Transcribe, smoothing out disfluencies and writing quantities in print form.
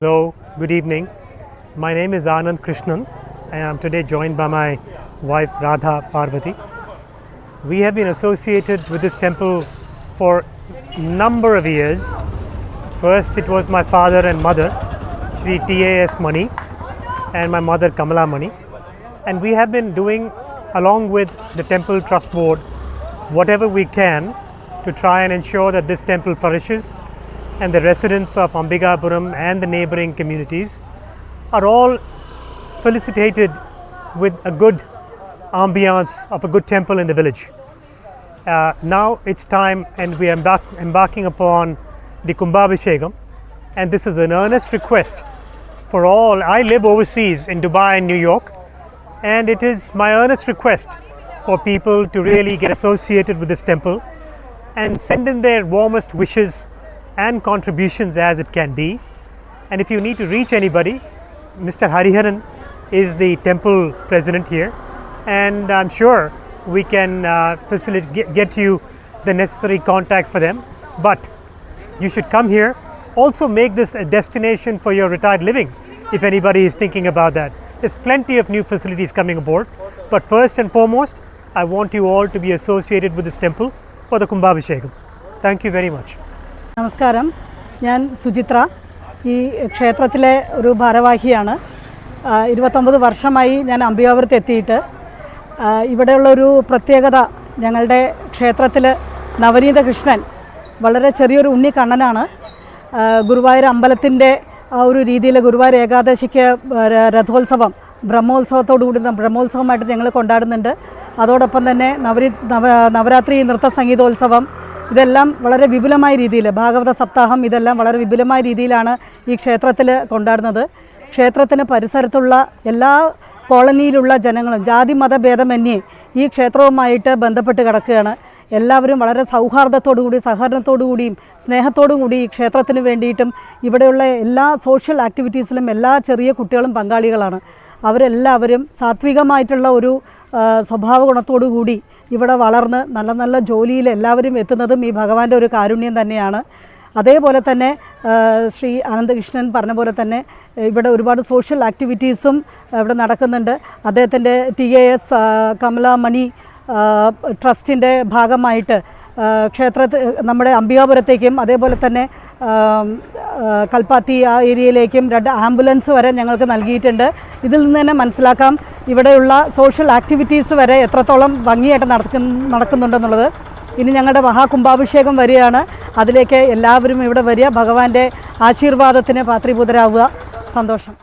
Hello, good evening. My name is Anand Krishnan and I'm today joined by my wife Radha Parvati. We have been associated with this temple for a number of years. First it was my father and mother, Shri T.A.S. Mani and my mother Kamala Mani. And we have been doing, along with the Temple Trust Board, whatever we can to try and ensure that this temple flourishes and the residents of Ambikapuram and the neighboring communities are all felicitated with a good ambience of a good temple in the village. Now it's time and we are embarking upon the Kumbhabhishekam, and this is an earnest request for all. I live overseas in Dubai and New York, and it is my earnest request for people to really get associated with this temple and send in their warmest wishes and contributions as it can be. And if you need to reach anybody, Mr. Hariharan is the temple president here, and I'm sure we can get you the necessary contacts for them. But you should come here. Also make this a destination for your retired living if anybody is thinking about that. There's plenty of new facilities coming aboard, but first and foremost I want you all to be associated with this temple for the Kumbhabhishekam. Thank you very much. നമസ്കാരം, ഞാൻ സുചിത്ര. ഈ ക്ഷേത്രത്തിലെ ഒരു ഭാരവാഹിയാണ്. 29 വർഷമായി ഞാൻ അംബികാപുരത്ത് എത്തിയിട്ട്. ഇവിടെയുള്ളൊരു പ്രത്യേകത, ഞങ്ങളുടെ ക്ഷേത്രത്തിൽ നവനീത കൃഷ്ണൻ വളരെ ചെറിയൊരു ഉണ്ണിക്കണ്ണനാണ്. ഗുരുവായൂർ അമ്പലത്തിൻ്റെ ആ ഒരു രീതിയിൽ ഗുരുവായൂർ ഏകാദശിക്ക് രഥോത്സവം ബ്രഹ്മോത്സവമായിട്ട് ഞങ്ങൾ കൊണ്ടാടുന്നുണ്ട്. അതോടൊപ്പം തന്നെ നവരാത്രി നൃത്ത സംഗീതോത്സവം, ഇതെല്ലാം വളരെ വിപുലമായ രീതിയിൽ, ഭാഗവത സപ്താഹം, ഇതെല്ലാം വളരെ വിപുലമായ രീതിയിലാണ് ഈ ക്ഷേത്രത്തിൽ കൊണ്ടാടുന്നത്. ക്ഷേത്രത്തിന് പരിസരത്തുള്ള എല്ലാ കോളനിയിലുള്ള ജനങ്ങളും ജാതി മതഭേദമന്യേ ഈ ക്ഷേത്രവുമായിട്ട് ബന്ധപ്പെട്ട് കിടക്കുകയാണ്. എല്ലാവരും വളരെ സൗഹാർദ്ദത്തോടുകൂടി, സഹകരണത്തോടുകൂടിയും സ്നേഹത്തോടും കൂടി ഈ ക്ഷേത്രത്തിന് വേണ്ടിയിട്ടും ഇവിടെയുള്ള എല്ലാ സോഷ്യൽ ആക്ടിവിറ്റീസിലും എല്ലാ ചെറിയ കുട്ടികളും പങ്കാളികളാണ്. അവരെല്ലാവരും സാത്വികമായിട്ടുള്ള ഒരു സ്വഭാവ ഗുണത്തോടു കൂടി ഇവിടെ വളർന്ന് നല്ല നല്ല ജോലിയിൽ എല്ലാവരും എത്തുന്നതും ഈ ഭഗവാന്റെ ഒരു കാരുണ്യം തന്നെയാണ്. അതേപോലെ തന്നെ ശ്രീ അനന്തകൃഷ്ണൻ പറഞ്ഞ പോലെ തന്നെ ഇവിടെ ഒരുപാട് സോഷ്യൽ ആക്ടിവിറ്റീസും ഇവിടെ നടക്കുന്നുണ്ട്. അദ്ദേഹത്തിൻ്റെ TAS കമല മണി ട്രസ്റ്റിൻ്റെ ഭാഗമായിട്ട് നമ്മുടെ അംബികാപുരത്തേക്കും അതേപോലെ തന്നെ കൽപ്പാത്തി ആ ഏരിയയിലേക്കും 2 ആംബുലൻസ് വരെ ഞങ്ങൾക്ക് നൽകിയിട്ടുണ്ട്. ഇതിൽ നിന്ന് തന്നെ മനസ്സിലാക്കാം ഇവിടെയുള്ള സോഷ്യൽ ആക്ടിവിറ്റീസ് വരെ എത്രത്തോളം ഭംഗിയായിട്ട് നടക്കുന്നുണ്ടെന്നുള്ളത്. ഇനി ഞങ്ങളുടെ മഹാകുംഭാഭിഷേകം വരികയാണ്. അതിലേക്ക് എല്ലാവരും ഇവിടെ വരിക, ഭഗവാന്റെ ആശീർവാദത്തിന് പാത്രീഭൂതരാവുക. സന്തോഷം.